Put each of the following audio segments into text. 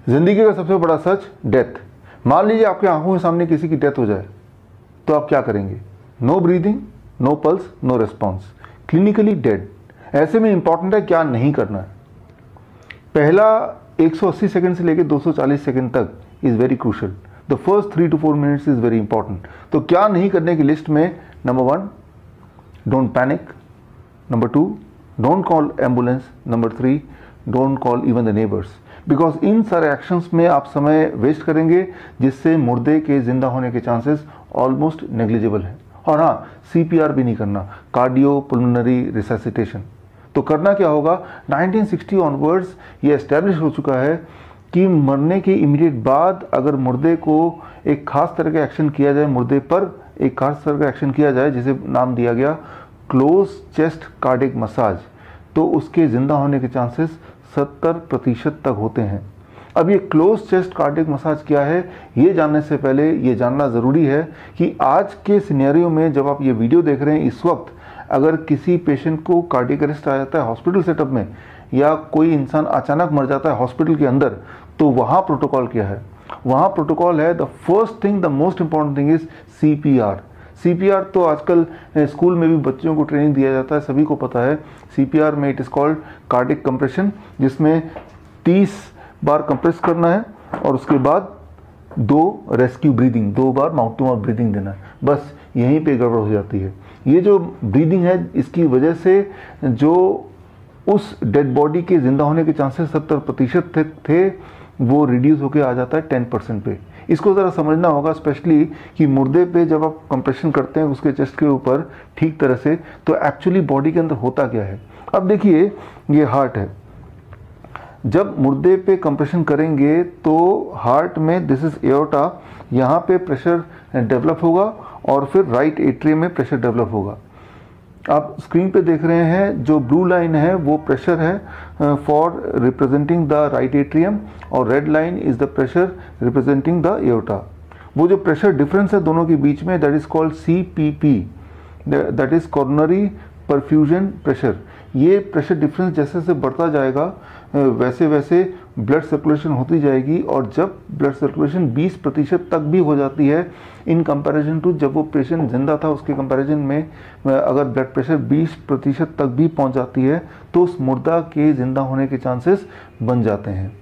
जिंदगी का सबसे बड़ा सच, डेथ। मान लीजिए आपके आंखों के सामने किसी की डेथ हो जाए तो आप क्या करेंगे? No breathing, no pulse, no response, clinically dead. ऐसे में इंपॉर्टेंट है क्या नहीं करना है। पहला 180 सेकंड से लेकर 240 सेकंड तक is very crucial. The first 3 to 4 minutes is very important. तो क्या नहीं करने की लिस्ट में, number 1, don't panic. Number 2, don't call ambulance. Number 3, don't call even the neighbours, because in सारे एक्शंस में आप समय वेस्ट करेंगे जिससे मुर्दे के जिंदा होने के चांसेस ऑलमोस्ट नेग्लिजिबल हैं। और हाँ, CPR भी नहीं करना, कार्डियो पुल्मोनरी रिससिटेशन। तो करना क्या होगा? 1960 ऑनवर्ड्स ये एस्टेब्लिश हो चुका है कि मरने के इमीडिएट बाद अगर मुर्दे को एक खास तरह का एक्शन किया जाए, मुर्दे पर एक खास तरह का एक्शन किया जाए जिसे नाम दिया गया क्लोज चेस्ट कार्डियक मसाज, तो उसके ज़िंदा होने के चांसेस 70% तक होते हैं। अब ये क्लोज चेस्ट कार्डियक मसाज क्या है, ये जानने से पहले ये जानना ज़रूरी है कि आज के सिनेरियो में जब आप ये वीडियो देख रहे हैं इस वक्त, अगर किसी पेशेंट को कार्डियक अरेस्ट आ जाता है हॉस्पिटल सेटअप में, या कोई इंसान अचानक मर जाता है हॉस्पिटल के अंदर, तो वहाँ प्रोटोकॉल क्या है? वहाँ प्रोटोकॉल है, the first thing, the most important thing is CPR। CPR तो आजकल स्कूल में भी बच्चों को ट्रेनिंग दिया जाता है, सभी को पता है। CPR में it is called cardiac compression, जिसमें 30 बार कंप्रेस करना है और उसके बाद 2 रेस्क्यू ब्रीदिंग, 2 बार माउथ टू माउथ ब्रीदिंग देना है। बस यहीं पे गड़बड़ हो जाती है। ये जो ब्रीदिंग है, इसकी वजह से जो उस डेड बॉडी के ज़िंदा होने के चांसेस 70% थे वो रिड्यूस होकर आ जाता है 10% पे। इसको ज़रा समझना होगा, स्पेशली कि मुर्दे पे जब आप कंप्रेशन करते हैं उसके चेस्ट के ऊपर ठीक तरह से, तो एक्चुअली बॉडी के अंदर होता क्या है। अब देखिए, ये हार्ट है। जब मुर्दे पे कंप्रेशन करेंगे तो हार्ट में, दिस इज एओर्टा, यहाँ पे प्रेशर डेवलप होगा और फिर राइट एट्रियम में प्रेशर डेवलप होगा। आप स्क्रीन पे देख रहे हैं जो ब्लू लाइन है वो प्रेशर है for representing the right atrium, और red line is the pressure representing the aorta. वो जो प्रेशर डिफरेंस है दोनों के बीच में, that is called CPP, that is coronary perfusion pressure. ये प्रेशर डिफरेंस जैसे जैसे बढ़ता जाएगा वैसे वैसे ब्लड सर्कुलेशन होती जाएगी, और जब ब्लड सर्कुलेशन 20% तक भी हो जाती है इन कंपैरिजन टू जब वो पेशेंट जिंदा था, उसके कंपैरिजन में अगर ब्लड प्रेशर 20% तक भी पहुंच जाती है तो उस मुर्दा के जिंदा होने के चांसेस बन जाते हैं।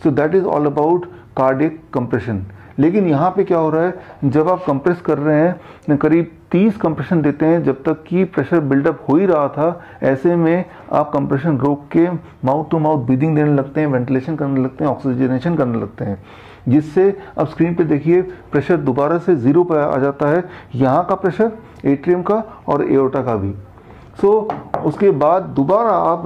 So that is all about cardiac compression. लेकिन यहाँ पे क्या हो रहा है, जब आप कंप्रेस कर रहे हैं, करीब 30 कंप्रेशन देते हैं जब तक कि प्रेशर बिल्डअप हो ही रहा था, ऐसे में आप कंप्रेशन रोक के माउथ टू माउथ ब्रीदिंग देने लगते हैं, वेंटिलेशन करने लगते हैं, ऑक्सीजनेशन करने लगते हैं, जिससे अब स्क्रीन पे देखिए प्रेशर दोबारा से 0 पर आ जाता है, यहाँ का प्रेशर, एट्रियम का और एओर्टा का भी। सो उसके बाद दोबारा आप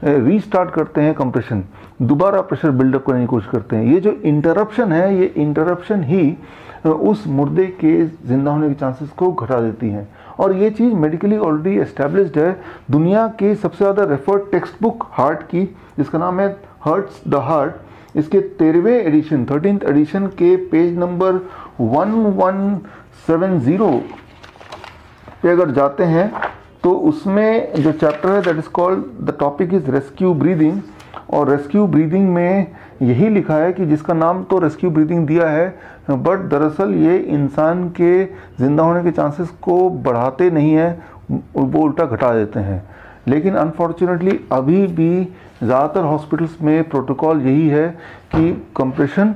रीस्टार्ट करते हैं कंप्रेशन, दोबारा प्रेशर बिल्डअप करने की कोशिश करते हैं। ये जो इंटरप्शन है, ये इंटरप्शन ही उस मुर्दे के जिंदा होने के चांसेस को घटा देती हैं, और ये चीज़ मेडिकली ऑलरेडी एस्टेब्लिश्ड है। दुनिया के सबसे ज़्यादा रेफर्ड टेक्स्ट बुक हार्ट की, जिसका नाम है हर्ट्स द हार्ट, इसके 13th एडिशन के पेज नंबर 1170 पे अगर जाते हैं तो उसमें जो चैप्टर है that is called, the topic is rescue breathing, और रेस्क्यू ब्रीदिंग में यही लिखा है कि जिसका नाम तो रेस्क्यू ब्रीदिंग दिया है, बट दरअसल ये इंसान के ज़िंदा होने के चांसेस को बढ़ाते नहीं है, वो उल्टा घटा देते हैं। लेकिन अनफॉर्चुनेटली अभी भी ज़्यादातर हॉस्पिटल्स में प्रोटोकॉल यही है कि कंप्रेशन,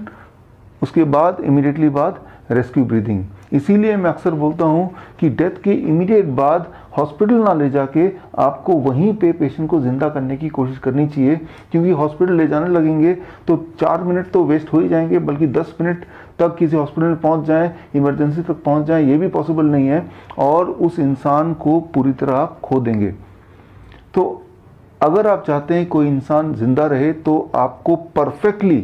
उसके बाद इमीडिएटली बाद रेस्क्यू ब्रीदिंग। इसीलिए मैं अक्सर बोलता हूँ कि डेथ के इमीडिएट बाद हॉस्पिटल ना ले जाके आपको वहीं पे पेशेंट को ज़िंदा करने की कोशिश करनी चाहिए, क्योंकि हॉस्पिटल ले जाने लगेंगे तो 4 मिनट तो वेस्ट हो ही जाएंगे, बल्कि 10 मिनट तक किसी हॉस्पिटल में पहुँच जाएँ, इमरजेंसी तक पहुँच जाएँ, ये भी पॉसिबल नहीं है, और उस इंसान को पूरी तरह आप खो देंगे। तो अगर आप चाहते हैं कोई इंसान ज़िंदा रहे तो आपको परफेक्टली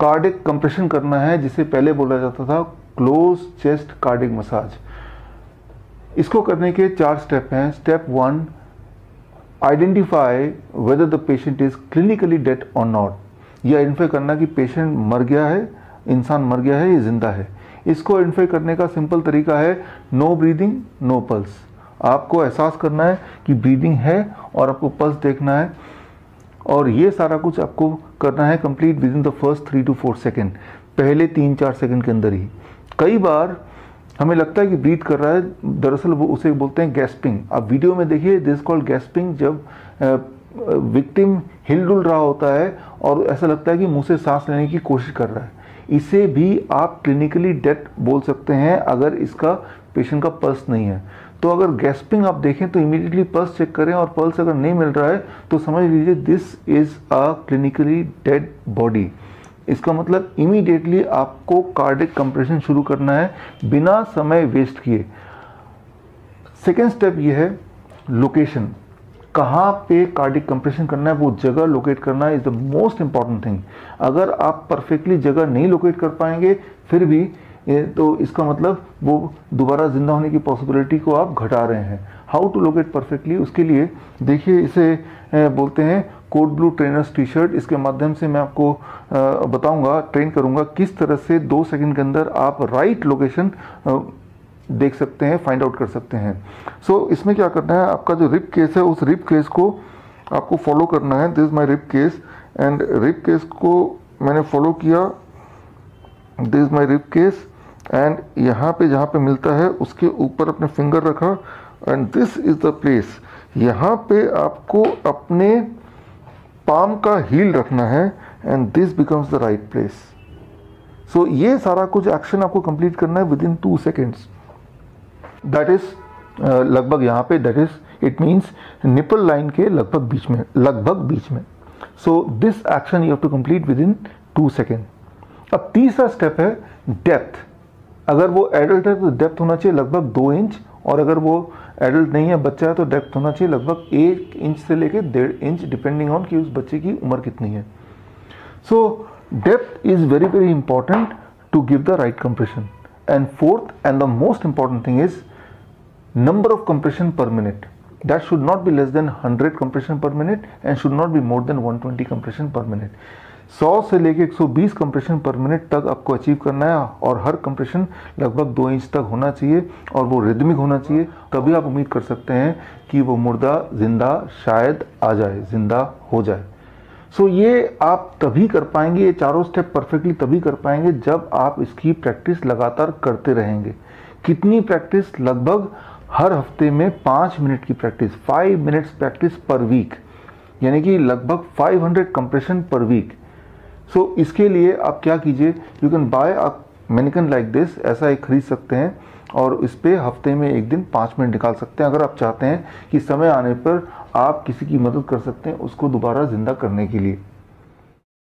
कार्डियक कंप्रेशन करना है, जिसे पहले बोला जाता था क्लोज चेस्ट कार्डियक मसाज। इसको करने के 4 स्टेप हैं। Step 1, identify whether the patient is clinically dead और नॉट। ये आइडेंटिफाई करना कि पेशेंट मर गया है, इंसान मर गया है, ये जिंदा है। इसको आइडेंटिफाई करने का सिंपल तरीका है नो ब्रीदिंग नो पल्स। आपको एहसास करना है कि ब्रीदिंग है और आपको पल्स देखना है, और ये सारा कुछ आपको करना है complete with in the first 3 to 4 second, पहले 3-4 सेकेंड के अंदर ही। कई बार हमें लगता है कि ब्रीथ कर रहा है, दरअसल वो उसे बोलते हैं गैस्पिंग। आप वीडियो में देखिए, दिस कॉल्ड गैस्पिंग, जब विक्टिम हिलडुल रहा होता है और ऐसा लगता है कि मुंह से सांस लेने की कोशिश कर रहा है। इसे भी आप क्लिनिकली डेथ बोल सकते हैं अगर इसका पेशेंट का पल्स नहीं है। तो अगर गैस्पिंग आप देखें तो इमीडिएटली पल्स चेक करें, और पल्स अगर नहीं मिल रहा है तो समझ लीजिए this is a clinically dead body. इसका मतलब इमीडिएटली आपको कार्डिक कंप्रेशन शुरू करना है बिना समय वेस्ट किए। सेकेंड स्टेप ये है लोकेशन, कहाँ पे कार्डिक कंप्रेशन करना है, वो जगह लोकेट करना is the most important thing. अगर आप परफेक्टली जगह नहीं लोकेट कर पाएंगे फिर भी तो इसका मतलब वो दोबारा जिंदा होने की पॉसिबिलिटी को आप घटा रहे हैं। हाउ टू लोकेट परफेक्टली, उसके लिए देखिए इसे बोलते हैं code blue trainers T shirt. इसके माध्यम से मैं आपको बताऊंगा, ट्रेन करूंगा किस तरह से 2 सेकंड के अंदर आप राइट लोकेशन देख सकते हैं, फाइंड आउट कर सकते हैं। सो इसमें क्या करना है, आपका जो रिब केस है उस रिब केस को आपको फॉलो करना है। This is my rib cage, and rib cage को मैंने फॉलो किया। This is my rib cage, and यहाँ पे जहाँ पे मिलता है उसके ऊपर अपने फिंगर रखा, and this is the place. यहाँ पे आपको अपने पाम का हील रखना है, and this becomes the right place. So ये सारा कुछ एक्शन आपको कंप्लीट करना है within 2 seconds. That is लगभग यहाँ पे, that is it means nipple line के लगभग बीच में। So this action you have to complete within 2 second. अब तीसरा स्टेप है डेप्थ। अगर वो एडल्ट है तो डेप्थ होना चाहिए लगभग 2 इंच, और अगर वो एडल्ट नहीं है, बच्चा है, तो डेप्थ होना चाहिए लगभग 1 इंच से लेकर 1.5 इंच, डिपेंडिंग ऑन कि उस बच्चे की उम्र कितनी है। So depth is very very important to give the right compression. And fourth and the most important thing is number of compression per minute. That should not be less than 100 compression per minute and should not be more than 120 compression per minute. 100 से लेके 120 compression पर minute तक आपको achieve करना है, और हर compression लगभग 2 inch तक होना चाहिए, और वो रिदमिक होना चाहिए। तभी आप उम्मीद कर सकते हैं कि वो मुर्दा जिंदा शायद आ जाए, जिंदा हो जाए। सो ये आप तभी कर पाएंगे, ये चारों स्टेप परफेक्टली तभी कर पाएंगे जब आप इसकी प्रैक्टिस लगातार करते रहेंगे। कितनी प्रैक्टिस? लगभग हर हफ्ते में 5 मिनट की practice, 5 minutes practice per week, यानी कि लगभग 500 कंप्रेशन पर वीक। सो इसके लिए आप क्या कीजिए, you can buy a mannequin like this, ऐसा एक खरीद सकते हैं, और इस पे हफ्ते में 1 दिन 5 मिनट निकाल सकते हैं। अगर आप चाहते हैं कि समय आने पर आप किसी की मदद कर सकते हैं उसको दोबारा जिंदा करने के लिए।